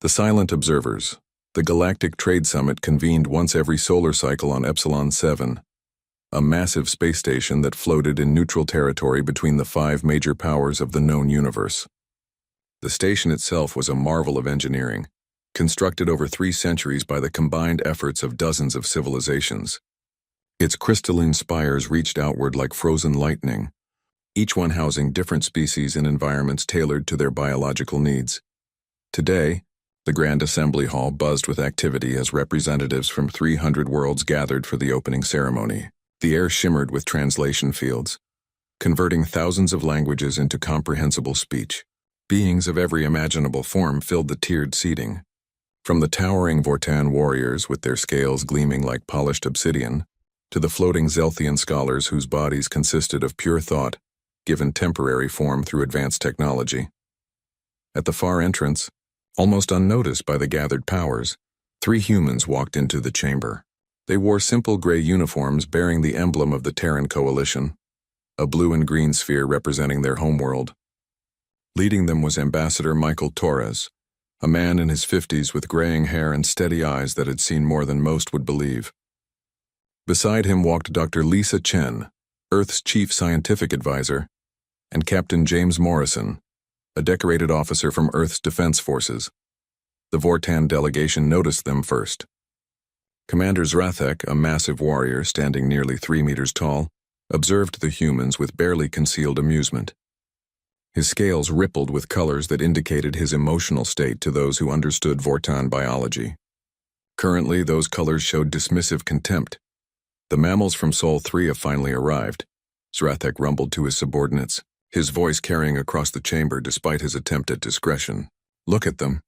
The Silent Observers. The Galactic Trade Summit convened once every solar cycle on Epsilon 7, a massive space station that floated in neutral territory between the 5 major powers of the known universe. The station itself was a marvel of engineering, constructed over 3 centuries by the combined efforts of dozens of civilizations. Its crystalline spires reached outward like frozen lightning, each one housing different species in environments tailored to their biological needs. Today, the Grand Assembly Hall buzzed with activity as representatives from 300 worlds gathered for the opening ceremony. The air shimmered with translation fields, converting thousands of languages into comprehensible speech. Beings of every imaginable form filled the tiered seating, from the towering Vortan warriors with their scales gleaming like polished obsidian, to the floating Zelthian scholars whose bodies consisted of pure thought, given temporary form through advanced technology. At the far entrance, almost unnoticed by the gathered powers, 3 humans walked into the chamber. They wore simple gray uniforms bearing the emblem of the Terran Coalition, a blue and green sphere representing their homeworld. Leading them was Ambassador Michael Torres, a man in his 50s with graying hair and steady eyes that had seen more than most would believe. Beside him walked Dr. Lisa Chen, Earth's chief scientific advisor, and Captain James Morrison, a decorated officer from Earth's Defense Forces. The Vortan delegation noticed them first. Commander Zrathek, a massive warrior standing nearly 3 meters tall, observed the humans with barely concealed amusement. His scales rippled with colors that indicated his emotional state to those who understood Vortan biology. Currently, those colors showed dismissive contempt. The mammals from Sol 3 have finally arrived, Zrathek rumbled to his subordinates, his voice carrying across the chamber despite his attempt at discretion. Look at them.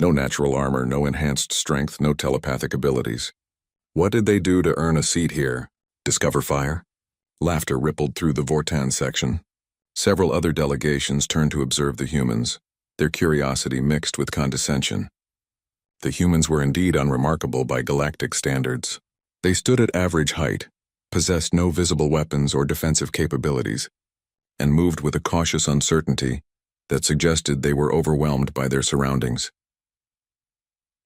No natural armor, no enhanced strength, no telepathic abilities. What did they do to earn a seat here? Discover fire? Laughter rippled through the Vortan section. Several other delegations turned to observe the humans, their curiosity mixed with condescension. The humans were indeed unremarkable by galactic standards. They stood at average height, possessed no visible weapons or defensive capabilities, and moved with a cautious uncertainty that suggested they were overwhelmed by their surroundings.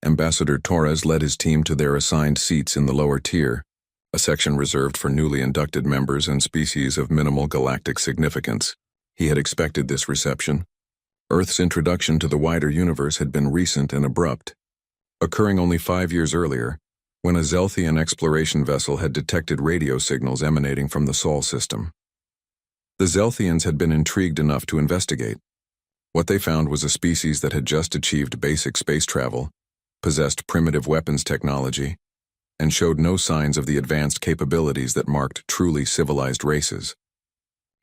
Ambassador Torres led his team to their assigned seats in the lower tier, a section reserved for newly inducted members and species of minimal galactic significance. He had expected this reception. Earth's introduction to the wider universe had been recent and abrupt, occurring only 5 years earlier, when a Zelthian exploration vessel had detected radio signals emanating from the Sol system. The Zelthians had been intrigued enough to investigate. What they found was a species that had just achieved basic space travel, possessed primitive weapons technology, and showed no signs of the advanced capabilities that marked truly civilized races.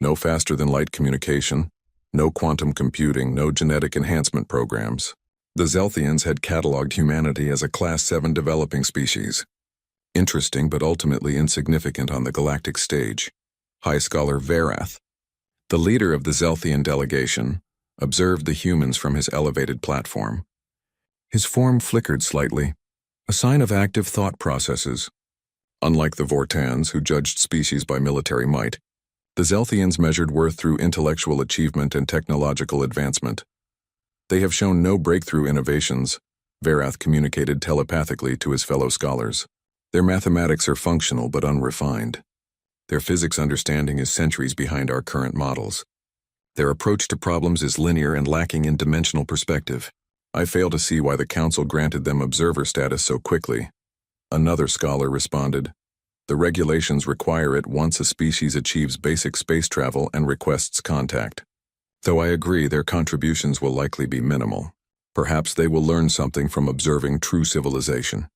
No faster-than-light communication, no quantum computing, no genetic enhancement programs. The Zelthians had cataloged humanity as a Class 7 developing species. Interesting but ultimately insignificant on the galactic stage. High Scholar Verath, the leader of the Zelthian delegation, observed the humans from his elevated platform. His form flickered slightly, a sign of active thought processes. Unlike the Vortans, who judged species by military might, the Zelthians measured worth through intellectual achievement and technological advancement. They have shown no breakthrough innovations, Verath communicated telepathically to his fellow scholars. Their mathematics are functional but unrefined. Their physics understanding is centuries behind our current models. Their approach to problems is linear and lacking in dimensional perspective. I fail to see why the Council granted them observer status so quickly. Another scholar responded, the regulations require it once a species achieves basic space travel and requests contact. Though I agree their contributions will likely be minimal. Perhaps they will learn something from observing true civilization.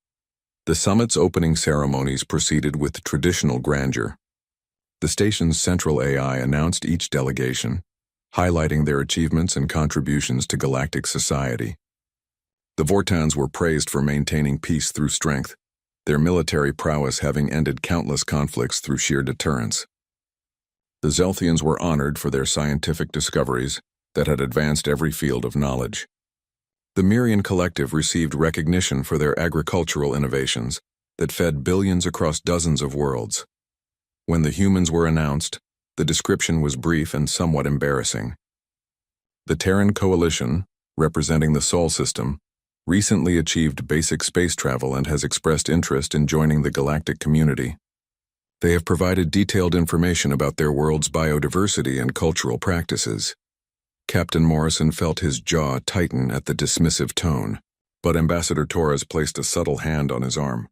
The summit's opening ceremonies proceeded with traditional grandeur. The station's central AI announced each delegation, highlighting their achievements and contributions to galactic society. The Vortans were praised for maintaining peace through strength, their military prowess having ended countless conflicts through sheer deterrence. The Zelthians were honored for their scientific discoveries that had advanced every field of knowledge. The Mirian Collective received recognition for their agricultural innovations that fed billions across dozens of worlds. When the humans were announced, the description was brief and somewhat embarrassing. The Terran Coalition, representing the Sol system, recently achieved basic space travel and has expressed interest in joining the galactic community. They have provided detailed information about their world's biodiversity and cultural practices. Captain Morrison felt his jaw tighten at the dismissive tone, but Ambassador Torres placed a subtle hand on his arm.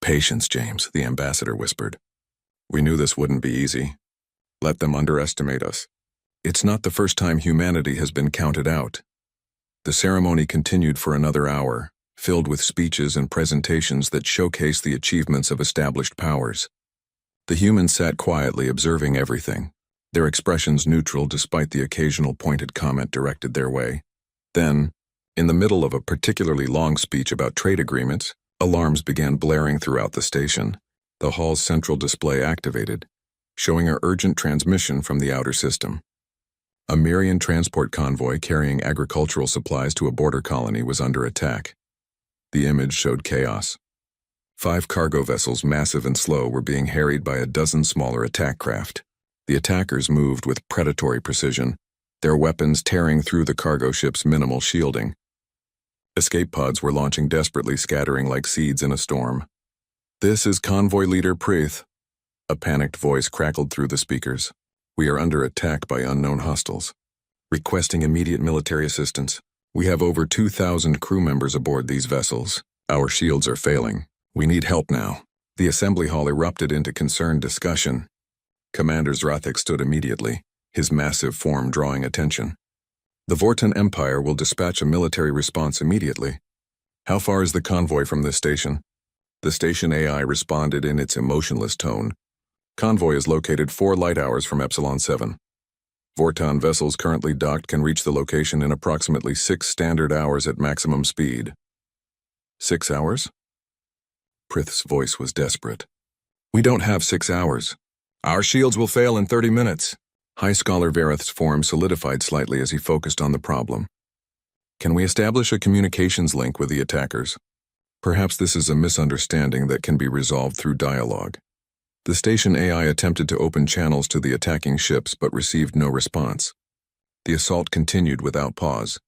"Patience, James," the ambassador whispered. "We knew this wouldn't be easy. Let them underestimate us. It's not the first time humanity has been counted out." The ceremony continued for another hour, filled with speeches and presentations that showcased the achievements of established powers. The humans sat quietly observing everything, their expressions neutral despite the occasional pointed comment directed their way. Then, in the middle of a particularly long speech about trade agreements, alarms began blaring throughout the station. The hall's central display activated, showing an urgent transmission from the outer system. A Mirian transport convoy carrying agricultural supplies to a border colony was under attack. The image showed chaos. 5 cargo vessels, massive and slow, were being harried by a dozen smaller attack craft. The attackers moved with predatory precision, their weapons tearing through the cargo ship's minimal shielding. Escape pods were launching desperately, scattering like seeds in a storm. "This is Convoy Leader Preeth," a panicked voice crackled through the speakers. "We are under attack by unknown hostiles. Requesting immediate military assistance. We have over 2,000 crew members aboard these vessels. Our shields are failing. We need help now." The assembly hall erupted into concerned discussion. Commander Zrathek stood immediately, his massive form drawing attention. "The Vortan Empire will dispatch a military response immediately. How far is the convoy from this station?" The station AI responded in its emotionless tone. "Convoy is located 4 light hours from Epsilon 7. Vortan vessels currently docked can reach the location in approximately 6 standard hours at maximum speed." 6 hours? Prith's voice was desperate. "We don't have 6 hours. Our shields will fail in 30 minutes. High Scholar Verith's form solidified slightly as he focused on the problem. "Can we establish a communications link with the attackers? Perhaps this is a misunderstanding that can be resolved through dialogue." The station AI attempted to open channels to the attacking ships but received no response. The assault continued without pause,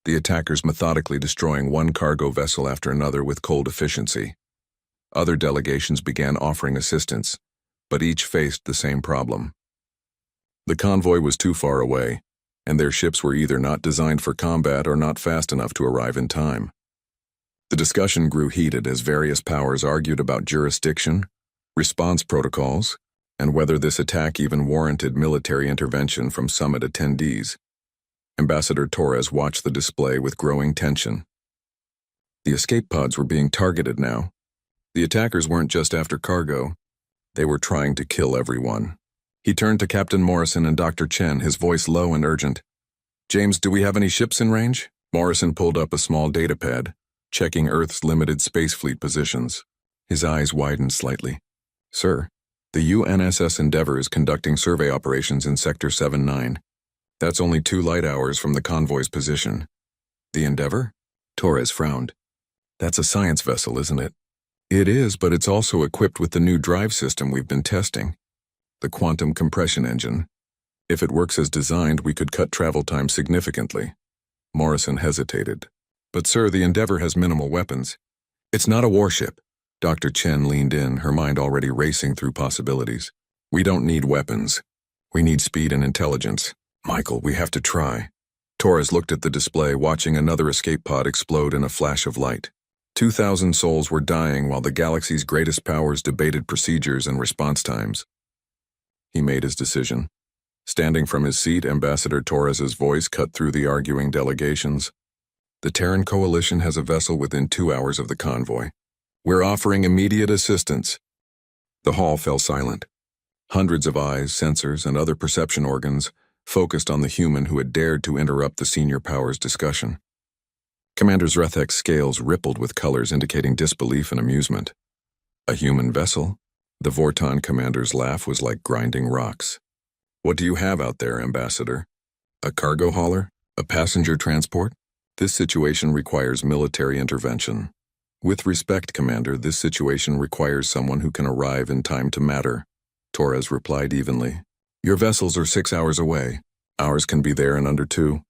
the attackers methodically destroying one cargo vessel after another with cold efficiency. Other delegations began offering assistance, but each faced the same problem. The convoy was too far away, and their ships were either not designed for combat or not fast enough to arrive in time. The discussion grew heated as various powers argued about jurisdiction, response protocols, and whether this attack even warranted military intervention from summit attendees. Ambassador Torres watched the display with growing tension. The escape pods were being targeted now. The attackers weren't just after cargo, they were trying to kill everyone. He turned to Captain Morrison and Dr. Chen, his voice low and urgent. "James, do we have any ships in range?" Morrison pulled up a small datapad, checking Earth's limited space fleet positions. His eyes widened slightly. "Sir, the UNSS Endeavour is conducting survey operations in Sector 7-9. That's only 2 light hours from the convoy's position." "The Endeavour?" Torres frowned. "That's a science vessel, isn't it?" "It is, but it's also equipped with the new drive system we've been testing. The quantum compression engine. If it works as designed, we could cut travel time significantly." Morrison hesitated. "But sir, the Endeavour has minimal weapons." "It's not a warship." Dr. Chen leaned in, her mind already racing through possibilities. "We don't need weapons. We need speed and intelligence. Michael, we have to try." Torres looked at the display, watching another escape pod explode in a flash of light. 2,000 souls were dying while the galaxy's greatest powers debated procedures and response times. He made his decision. Standing from his seat, Ambassador Torres's voice cut through the arguing delegations. "The Terran Coalition has a vessel within 2 hours of the convoy. We're offering immediate assistance." The hall fell silent. Hundreds of eyes, sensors, and other perception organs focused on the human who had dared to interrupt the senior powers discussion. Commander Zrathek's scales rippled with colors indicating disbelief and amusement. "A human vessel?" The Vortan commander's laugh was like grinding rocks. "What do you have out there, Ambassador? A cargo hauler? A passenger transport? This situation requires military intervention." "With respect, Commander, this situation requires someone who can arrive in time to matter," Torres replied evenly. "Your vessels are 6 hours away. Ours can be there in under 2.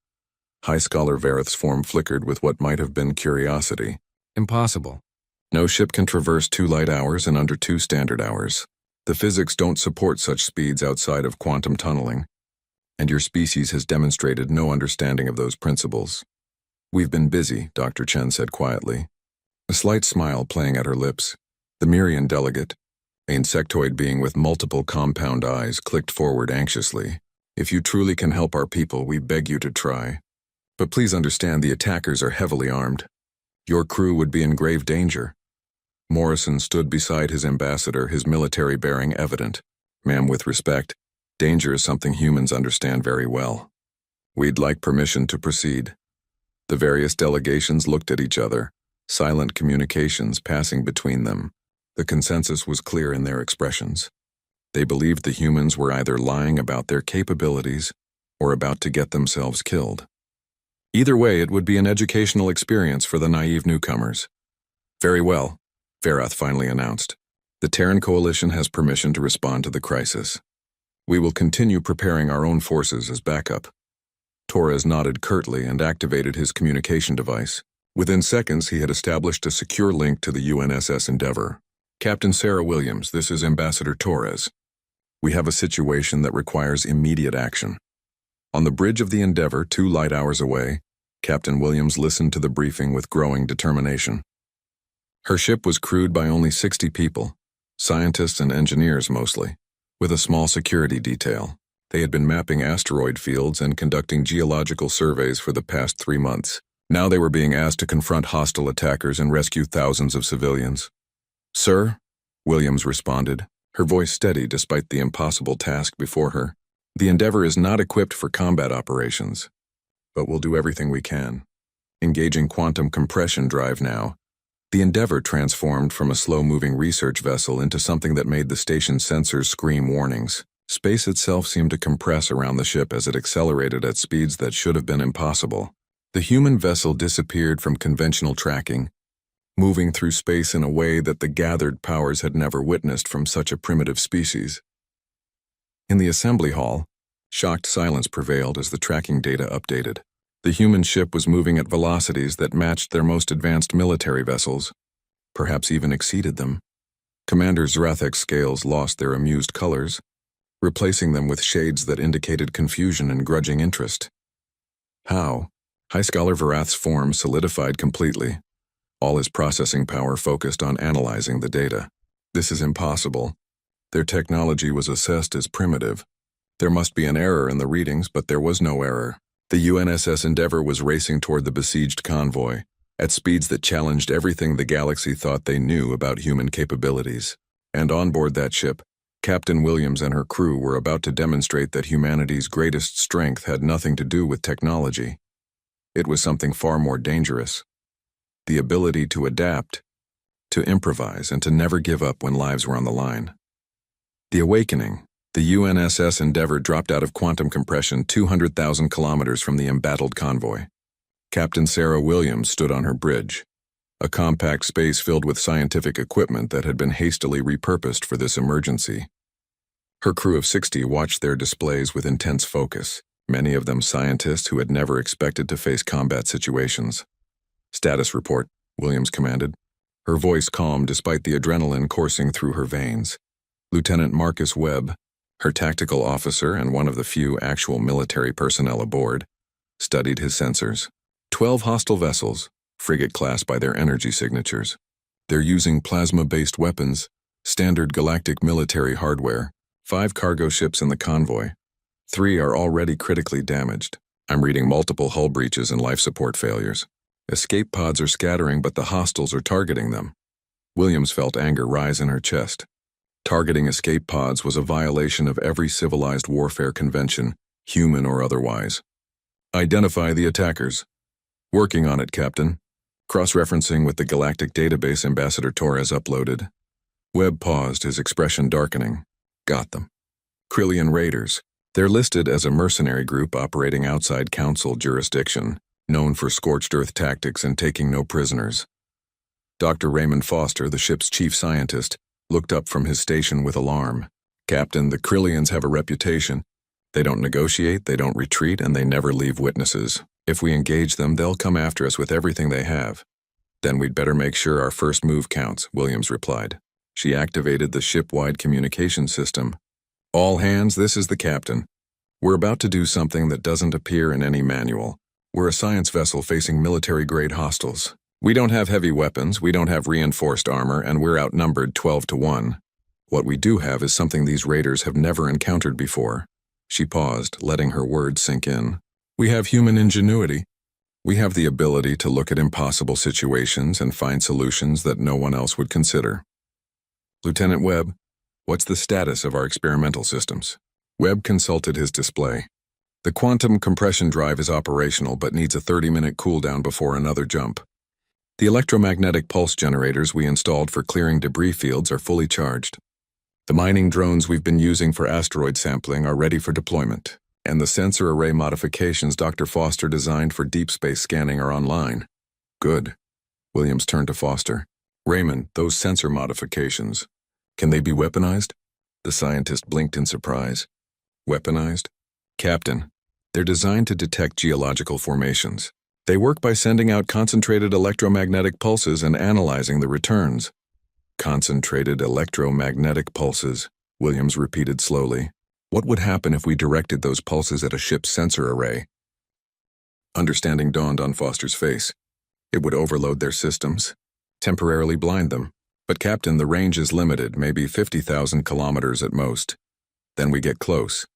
High Scholar Vareth's form flickered with what might have been curiosity. Impossible. No ship can traverse 2 light hours in under 2 standard hours. The physics don't support such speeds outside of quantum tunneling, and your species has demonstrated no understanding of those principles. We've been busy, Dr. Chen said quietly, a slight smile playing at her lips. The Mirian delegate, an insectoid being with multiple compound eyes, clicked forward anxiously. If you truly can help our people, we beg you to try. But please understand the attackers are heavily armed. Your crew would be in grave danger. Morrison stood beside his ambassador, his military bearing evident. Ma'am, with respect, danger is something humans understand very well. We'd like permission to proceed. The various delegations looked at each other, silent communications passing between them. The consensus was clear in their expressions. They believed the humans were either lying about their capabilities or about to get themselves killed. Either way, it would be an educational experience for the naive newcomers. Very well, Vareth finally announced. The Terran Coalition has permission to respond to the crisis. We will continue preparing our own forces as backup. Torres nodded curtly and activated his communication device. Within seconds, he had established a secure link to the UNSS Endeavour. Captain Sarah Williams, this is Ambassador Torres. We have a situation that requires immediate action. On the bridge of the Endeavour, 2 light hours away, Captain Williams listened to the briefing with growing determination. Her ship was crewed by only 60 people, scientists and engineers mostly, with a small security detail. They had been mapping asteroid fields and conducting geological surveys for the past 3 months. Now they were being asked to confront hostile attackers and rescue thousands of civilians. Sir, Williams responded, her voice steady despite the impossible task before her. The Endeavour is not equipped for combat operations, but we'll do everything we can. Engaging quantum compression drive now. The Endeavour transformed from a slow-moving research vessel into something that made the station's sensors scream warnings. Space itself seemed to compress around the ship as it accelerated at speeds that should have been impossible. The human vessel disappeared from conventional tracking, moving through space in a way that the gathered powers had never witnessed from such a primitive species. In the assembly hall, shocked silence prevailed as the tracking data updated. The human ship was moving at velocities that matched their most advanced military vessels, perhaps even exceeded them. Commander Zrathek's scales lost their amused colors, replacing them with shades that indicated confusion and grudging interest. How? High Scholar Vareth's form solidified completely, all his processing power focused on analyzing the data. This is impossible. Their technology was assessed as primitive. There must be an error in the readings, but there was no error. The UNSS Endeavour was racing toward the besieged convoy, at speeds that challenged everything the galaxy thought they knew about human capabilities. And on board that ship, Captain Williams and her crew were about to demonstrate that humanity's greatest strength had nothing to do with technology. It was something far more dangerous. The ability to adapt, to improvise, and to never give up when lives were on the line. The awakening. The UNSS Endeavour dropped out of quantum compression 200,000 kilometers from the embattled convoy. Captain Sarah Williams stood on her bridge, a compact space filled with scientific equipment that had been hastily repurposed for this emergency. Her crew of 60 watched their displays with intense focus, many of them scientists who had never expected to face combat situations. Status report, Williams commanded, her voice calm despite the adrenaline coursing through her veins. Lieutenant Marcus Webb, her tactical officer and one of the few actual military personnel aboard, studied his sensors. 12 hostile vessels, frigate class by their energy signatures. They're using plasma-based weapons, standard galactic military hardware, 5 cargo ships in the convoy. 3 are already critically damaged. I'm reading multiple hull breaches and life support failures. Escape pods are scattering, but the hostiles are targeting them. Williams felt anger rise in her chest. Targeting escape pods was a violation of every civilized warfare convention, human or otherwise. Identify the attackers. Working on it, Captain. Cross-referencing with the galactic database Ambassador Torres uploaded. Webb paused, his expression darkening. Got them. Krillian Raiders. They're listed as a mercenary group operating outside Council jurisdiction, known for scorched earth tactics and taking no prisoners. Dr. Raymond Foster, the ship's chief scientist, looked up from his station with alarm. Captain, the Krillians have a reputation. They don't negotiate, they don't retreat, and they never leave witnesses. If we engage them, they'll come after us with everything they have. Then we'd better make sure our first move counts, Williams replied. She activated the ship-wide communication system. All hands, this is the captain. We're about to do something that doesn't appear in any manual. We're a science vessel facing military-grade hostiles. We don't have heavy weapons, we don't have reinforced armor, and we're outnumbered 12-1. What we do have is something these raiders have never encountered before. She paused, letting her words sink in. We have human ingenuity. We have the ability to look at impossible situations and find solutions that no one else would consider. Lieutenant Webb, what's the status of our experimental systems? Webb consulted his display. The quantum compression drive is operational but needs a 30-minute cooldown before another jump. The electromagnetic pulse generators we installed for clearing debris fields are fully charged. The mining drones we've been using for asteroid sampling are ready for deployment, and the sensor array modifications Dr. Foster designed for deep space scanning are online. Good. Williams turned to Foster. Raymond, those sensor modifications, can they be weaponized? The scientist blinked in surprise. Weaponized? Captain, they're designed to detect geological formations. They work by sending out concentrated electromagnetic pulses and analyzing the returns. Concentrated electromagnetic pulses, Williams repeated slowly. What would happen if we directed those pulses at a ship's sensor array? Understanding dawned on Foster's face. It would overload their systems, temporarily blind them. But Captain, the range is limited, maybe 50,000 kilometers at most. Then we get close.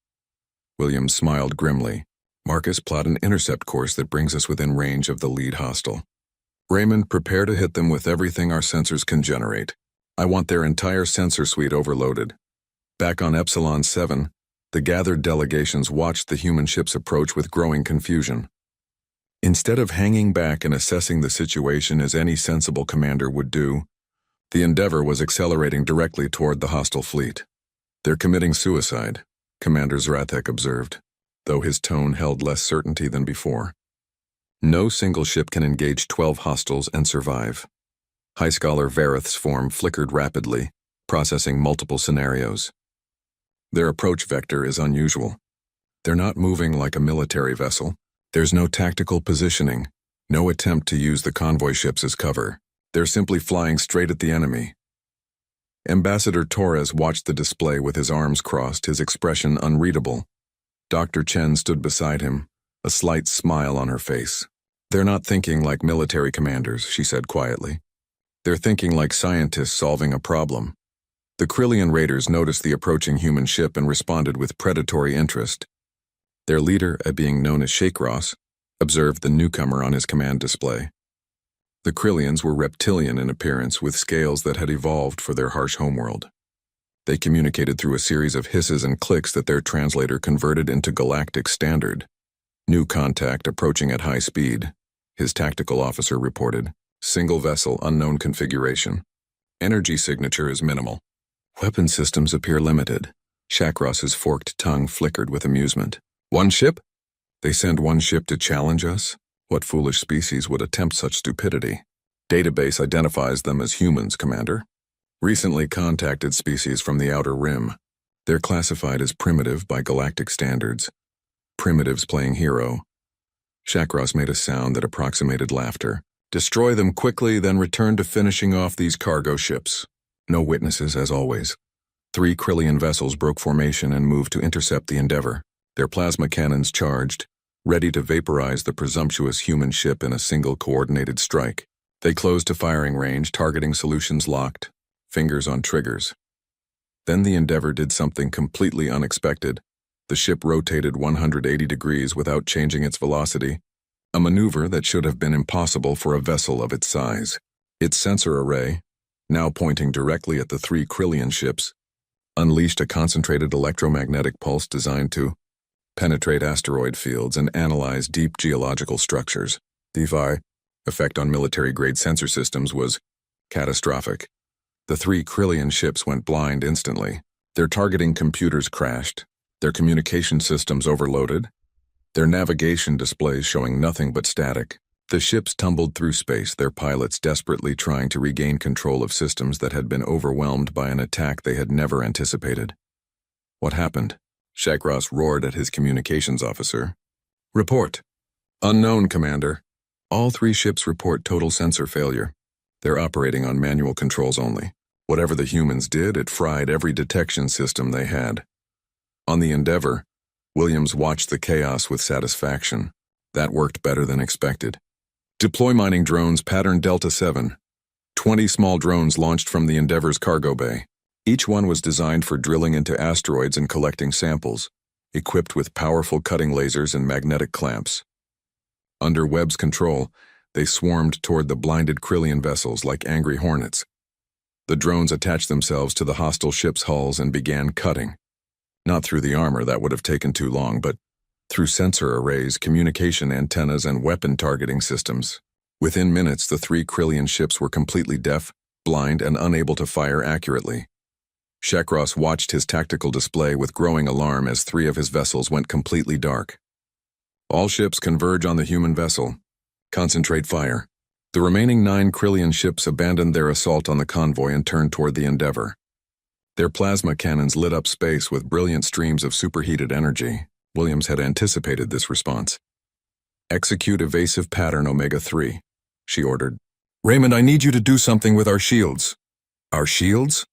Williams smiled grimly. Marcus, plot an intercept course that brings us within range of the lead hostile. Raymond, prepare to hit them with everything our sensors can generate. I want their entire sensor suite overloaded. Back on Epsilon 7, the gathered delegations watched the human ship's approach with growing confusion. Instead of hanging back and assessing the situation as any sensible commander would do, the Endeavor was accelerating directly toward the hostile fleet. They're committing suicide, Commander Zratek observed, though his tone held less certainty than before. No single ship can engage 12 hostiles and survive. High Scholar Vareth's form flickered rapidly, processing multiple scenarios. Their approach vector is unusual. They're not moving like a military vessel. There's no tactical positioning, no attempt to use the convoy ships as cover. They're simply flying straight at the enemy. Ambassador Torres watched the display with his arms crossed, his expression unreadable. Dr. Chen stood beside him, a slight smile on her face. They're not thinking like military commanders, she said quietly. They're thinking like scientists solving a problem. The Krillian raiders noticed the approaching human ship and responded with predatory interest. Their leader, a being known as Shakros, observed the newcomer on his command display. The Krillians were reptilian in appearance with scales that had evolved for their harsh homeworld. They communicated through a series of hisses and clicks that their translator converted into galactic standard. New contact approaching at high speed, his tactical officer reported. Single vessel, unknown configuration. Energy signature is minimal. Weapon systems appear limited. Shakros's forked tongue flickered with amusement. One ship? They send one ship to challenge us? What foolish species would attempt such stupidity? Database identifies them as humans, Commander. Recently contacted species from the Outer Rim. They're classified as primitive by galactic standards. Primitives playing hero. Shakros made a sound that approximated laughter. Destroy them quickly, then return to finishing off these cargo ships. No witnesses, as always. 3 Krillian vessels broke formation and moved to intercept the Endeavor, their plasma cannons charged, ready to vaporize the presumptuous human ship in a single coordinated strike. They closed to firing range, targeting solutions locked, fingers on triggers. Then the Endeavor did something completely unexpected. The ship rotated 180 degrees without changing its velocity, a maneuver that should have been impossible for a vessel of its size. Its sensor array, now pointing directly at the 3 Krillian ships, unleashed a concentrated electromagnetic pulse designed to penetrate asteroid fields and analyze deep geological structures. The effect on military-grade sensor systems was catastrophic. The 3 Krillian ships went blind instantly. Their targeting computers crashed, their communication systems overloaded, their navigation displays showing nothing but static. The ships tumbled through space, their pilots desperately trying to regain control of systems that had been overwhelmed by an attack they had never anticipated. What happened? Shakros roared at his communications officer. Report. Unknown, Commander. All 3 ships report total sensor failure. They're operating on manual controls only. Whatever the humans did, it fried every detection system they had. On the Endeavor, Williams watched the chaos with satisfaction. That worked better than expected. Deploy mining drones pattern Delta 7. 20 small drones launched from the Endeavor's cargo bay. Each one was designed for drilling into asteroids and collecting samples, equipped with powerful cutting lasers and magnetic clamps. Under Webb's control, they swarmed toward the blinded Krillian vessels like angry hornets. The drones attached themselves to the hostile ships' hulls and began cutting. Not through the armor, that would have taken too long, but through sensor arrays, communication antennas, and weapon targeting systems. Within minutes, the 3 Krillian ships were completely deaf, blind, and unable to fire accurately. Shekros watched his tactical display with growing alarm as 3 of his vessels went completely dark. All ships converge on the human vessel. Concentrate fire. The remaining 9 Krillian ships abandoned their assault on the convoy and turned toward the Endeavor. Their plasma cannons lit up space with brilliant streams of superheated energy. Williams had anticipated this response. Execute evasive pattern Omega-3, she ordered. Raymond, I need you to do something with our shields. Our shields?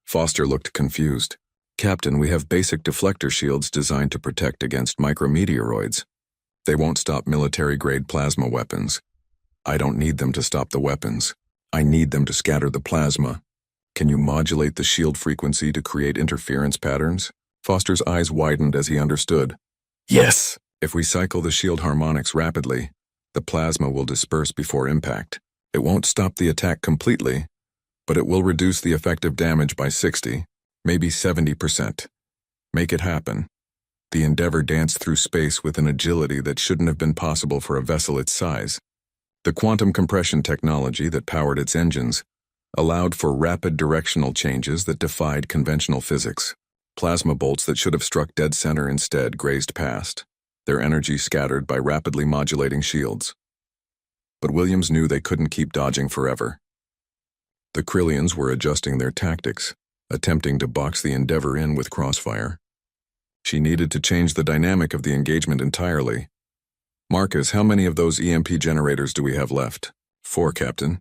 Foster looked confused. Captain, we have basic deflector shields designed to protect against micrometeoroids. They won't stop military-grade plasma weapons. I don't need them to stop the weapons. I need them to scatter the plasma. Can you modulate the shield frequency to create interference patterns? Foster's eyes widened as he understood. Yes! If we cycle the shield harmonics rapidly, the plasma will disperse before impact. It won't stop the attack completely, but it will reduce the effective damage by 60, maybe 70%. Make it happen. The Endeavor danced through space with an agility that shouldn't have been possible for a vessel its size. The quantum compression technology that powered its engines allowed for rapid directional changes that defied conventional physics. Plasma bolts that should have struck dead center instead grazed past, their energy scattered by rapidly modulating shields. But Williams knew they couldn't keep dodging forever. The Krillians were adjusting their tactics, attempting to box the Endeavor in with crossfire. She needed to change the dynamic of the engagement entirely. Marcus, how many of those EMP generators do we have left? 4, Captain.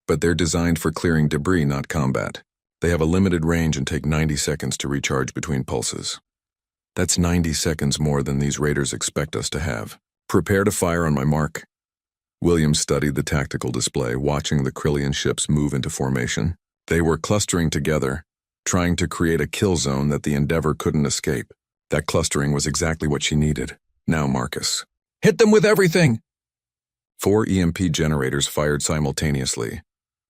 But they're designed for clearing debris, not combat. They have a limited range and take 90 seconds to recharge between pulses. That's 90 seconds more than these raiders expect us to have. Prepare to fire on my mark. Williams studied the tactical display, watching the Krillian ships move into formation. They were clustering together, trying to create a kill zone that the Endeavor couldn't escape. That clustering was exactly what she needed. Now, Marcus. Hit them with everything! 4 EMP generators fired simultaneously,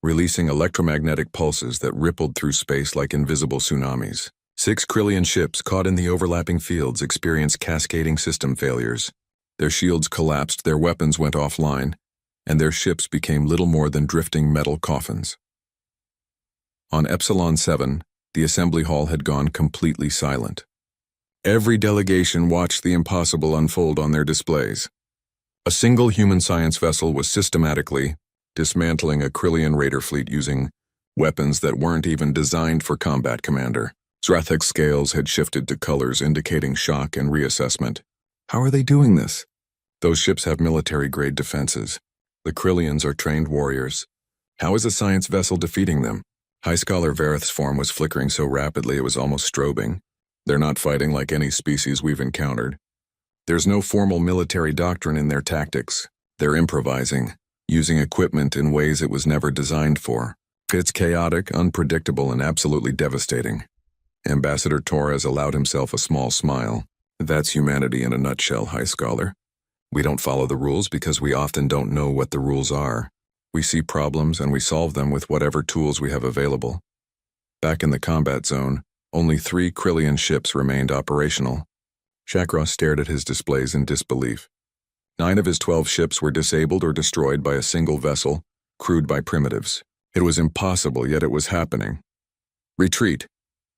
releasing electromagnetic pulses that rippled through space like invisible tsunamis. 6 Krillian ships caught in the overlapping fields experienced cascading system failures. Their shields collapsed, their weapons went offline, and their ships became little more than drifting metal coffins. On Epsilon 7, the assembly hall had gone completely silent. Every delegation watched the impossible unfold on their displays. A single human science vessel was systematically dismantling a Krillian raider fleet using weapons that weren't even designed for combat, Commander. Zrathek's scales had shifted to colors indicating shock and reassessment. How are they doing this? Those ships have military-grade defenses. The Krillians are trained warriors. How is a science vessel defeating them? High Scholar Vareth's form was flickering so rapidly it was almost strobing. They're not fighting like any species we've encountered. There's no formal military doctrine in their tactics. They're improvising, using equipment in ways it was never designed for. It's chaotic, unpredictable, and absolutely devastating. Ambassador Torres allowed himself a small smile. That's humanity in a nutshell, High Scholar. We don't follow the rules because we often don't know what the rules are. We see problems and we solve them with whatever tools we have available. Back in the combat zone, only 3 Krillian ships remained operational. Shakros stared at his displays in disbelief. 9 of his 12 ships were disabled or destroyed by a single vessel, crewed by primitives. It was impossible, yet it was happening. Retreat,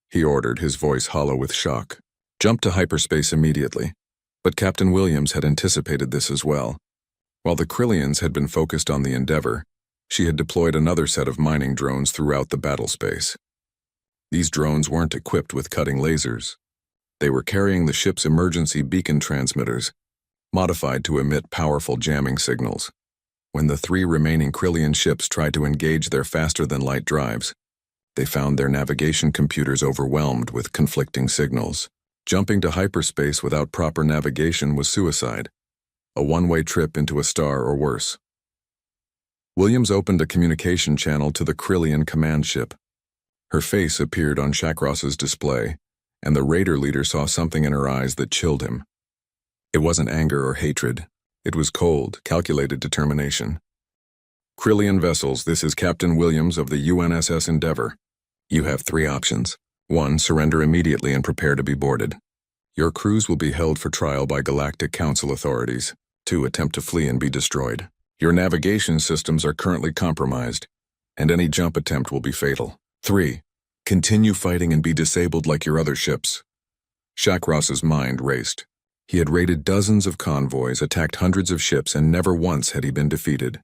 he ordered, his voice hollow with shock. Jump to hyperspace immediately. But Captain Williams had anticipated this as well. While the Krillians had been focused on the Endeavor, she had deployed another set of mining drones throughout the battle space. These drones weren't equipped with cutting lasers. They were carrying the ship's emergency beacon transmitters, modified to emit powerful jamming signals. When the 3 remaining Krillian ships tried to engage their faster-than-light drives, they found their navigation computers overwhelmed with conflicting signals. Jumping to hyperspace without proper navigation was suicide, a one-way trip into a star or worse. Williams opened a communication channel to the Krillian command ship. Her face appeared on Shakross's display, and the raider leader saw something in her eyes that chilled him. It wasn't anger or hatred. It was cold, calculated determination. Krillian vessels, this is Captain Williams of the UNSS Endeavour. You have 3 options. 1. Surrender immediately and prepare to be boarded. Your crews will be held for trial by Galactic Council authorities. 2. Attempt to flee and be destroyed. Your navigation systems are currently compromised, and any jump attempt will be fatal. 3. Continue fighting and be disabled like your other ships. Shakross's mind raced. He had raided dozens of convoys, attacked hundreds of ships, and never once had he been defeated.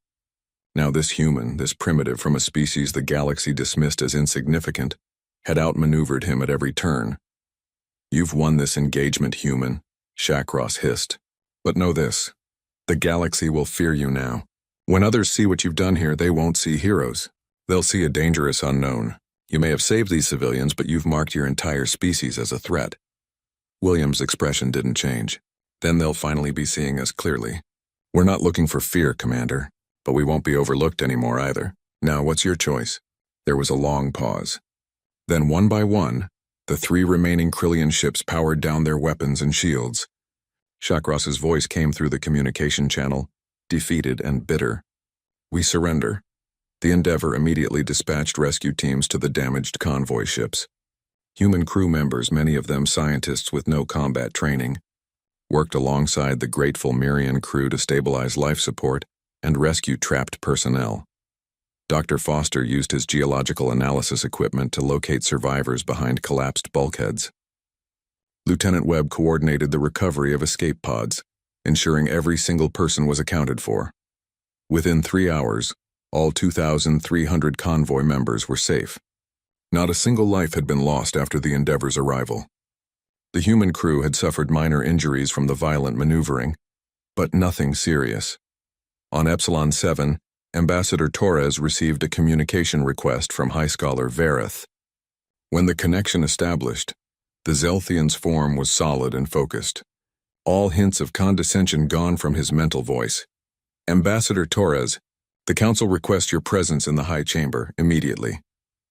Now this human, this primitive from a species the galaxy dismissed as insignificant, had outmaneuvered him at every turn. You've won this engagement, human, Shakross hissed. But know this, the galaxy will fear you now. When others see what you've done here, they won't see heroes. They'll see a dangerous unknown. You may have saved these civilians, but you've marked your entire species as a threat. Williams' expression didn't change. Then they'll finally be seeing us clearly. We're not looking for fear, Commander, but we won't be overlooked anymore either. Now, what's your choice? There was a long pause. Then, one by one, the 3 remaining Krillian ships powered down their weapons and shields. Shakross's voice came through the communication channel, defeated and bitter. We surrender. The Endeavour immediately dispatched rescue teams to the damaged convoy ships. Human crew members, many of them scientists with no combat training, worked alongside the grateful Mirian crew to stabilize life support and rescue trapped personnel. Dr. Foster used his geological analysis equipment to locate survivors behind collapsed bulkheads. Lieutenant Webb coordinated the recovery of escape pods, ensuring every single person was accounted for. Within 3 hours, all 2,300 convoy members were safe. Not a single life had been lost after the Endeavour's arrival. The human crew had suffered minor injuries from the violent maneuvering, but nothing serious. On Epsilon 7, Ambassador Torres received a communication request from High Scholar Verith. When the connection established, the Zelthian's form was solid and focused, all hints of condescension gone from his mental voice. Ambassador Torres, the Council requests your presence in the High Chamber immediately.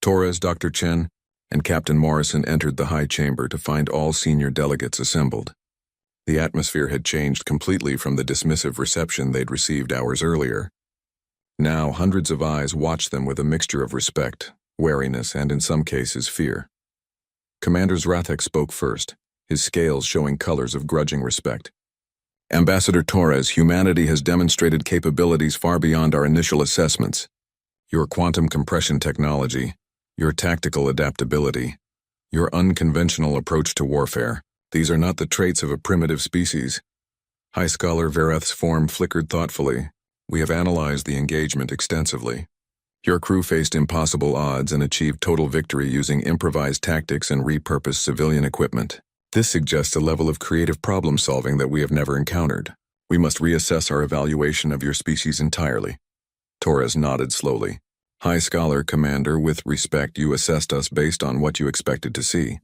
Torres, Dr. Chen, and Captain Morrison entered the High Chamber to find all senior delegates assembled. The atmosphere had changed completely from the dismissive reception they'd received hours earlier. Now, hundreds of eyes watched them with a mixture of respect, wariness, and in some cases, fear. Commander Zrathek spoke first, his scales showing colors of grudging respect. Ambassador Torres, humanity has demonstrated capabilities far beyond our initial assessments. Your quantum compression technology, your tactical adaptability, your unconventional approach to warfare, these are not the traits of a primitive species. High Scholar Vereth's form flickered thoughtfully. We have analyzed the engagement extensively. Your crew faced impossible odds and achieved total victory using improvised tactics and repurposed civilian equipment. This suggests a level of creative problem-solving that we have never encountered. We must reassess our evaluation of your species entirely. Torres nodded slowly. High Scholar, Commander, with respect, you assessed us based on what you expected to see.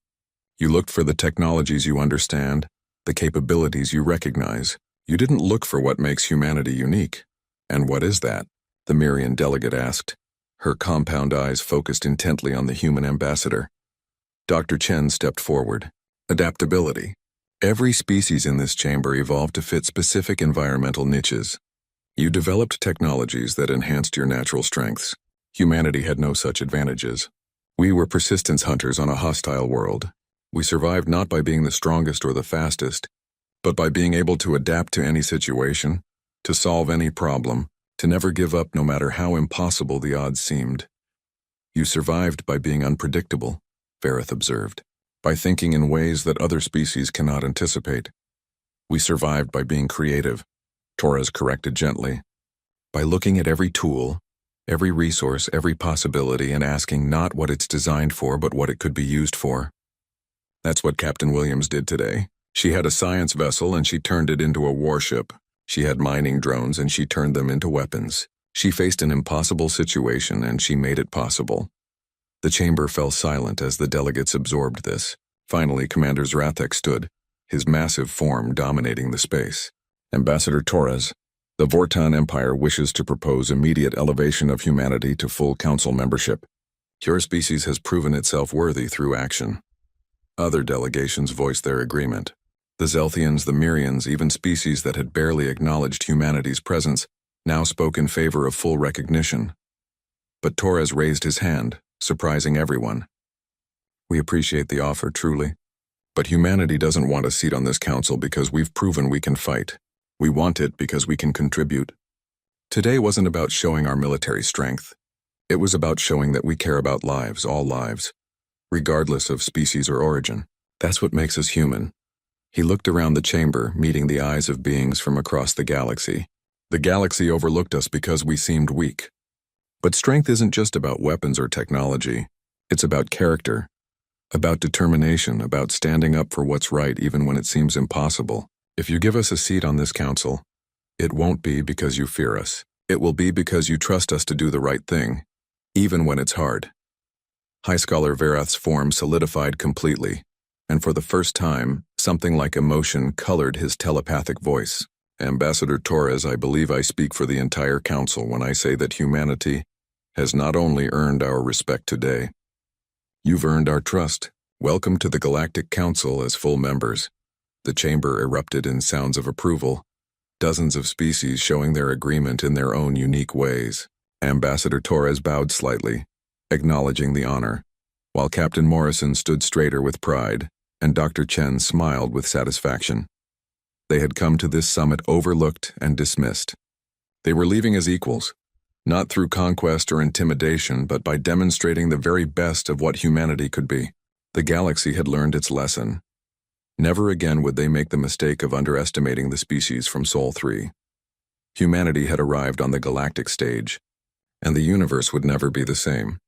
You looked for the technologies you understand, the capabilities you recognize. You didn't look for what makes humanity unique. And what is that? The Mirian delegate asked, her compound eyes focused intently on the human ambassador. Dr. Chen stepped forward. Adaptability. Every species in this chamber evolved to fit specific environmental niches. You developed technologies that enhanced your natural strengths. Humanity had no such advantages. We were persistence hunters on a hostile world. We survived not by being the strongest or the fastest, but by being able to adapt to any situation, to solve any problem, to never give up no matter how impossible the odds seemed. You survived by being unpredictable, Verith observed, by thinking in ways that other species cannot anticipate. We survived by being creative, Torres corrected gently, by looking at every tool, every resource, every possibility, and asking not what it's designed for, but what it could be used for. That's what Captain Williams did today. She had a science vessel and she turned it into a warship. She had mining drones and she turned them into weapons. She faced an impossible situation and she made it possible. The chamber fell silent as the delegates absorbed this. Finally, Commander Zrathek stood, his massive form dominating the space. Ambassador Torres, the Vortan Empire wishes to propose immediate elevation of humanity to full council membership. Your species has proven itself worthy through action. Other delegations voiced their agreement. The Zelthians, the Myrians, even species that had barely acknowledged humanity's presence, now spoke in favor of full recognition. But Torres raised his hand, surprising everyone. We appreciate the offer, truly. But humanity doesn't want a seat on this council because we've proven we can fight. We want it because we can contribute. Today wasn't about showing our military strength. It was about showing that we care about lives, all lives, regardless of species or origin. That's what makes us human. He looked around the chamber, meeting the eyes of beings from across the galaxy. The galaxy overlooked us because we seemed weak. But strength isn't just about weapons or technology. It's about character, about determination, about standing up for what's right even when it seems impossible. If you give us a seat on this council, it won't be because you fear us. It will be because you trust us to do the right thing, even when it's hard. High Scholar Verath's form solidified completely, and for the first time, something like emotion colored his telepathic voice. Ambassador Torres, I believe I speak for the entire council when I say that humanity has not only earned our respect today, you've earned our trust. Welcome to the Galactic Council as full members. The chamber erupted in sounds of approval, dozens of species showing their agreement in their own unique ways. Ambassador Torres bowed slightly, acknowledging the honor, while Captain Morrison stood straighter with pride, and Dr. Chen smiled with satisfaction. They had come to this summit overlooked and dismissed. They were leaving as equals, not through conquest or intimidation, but by demonstrating the very best of what humanity could be. The galaxy had learned its lesson. Never again would they make the mistake of underestimating the species from Sol 3. Humanity had arrived on the galactic stage, and the universe would never be the same.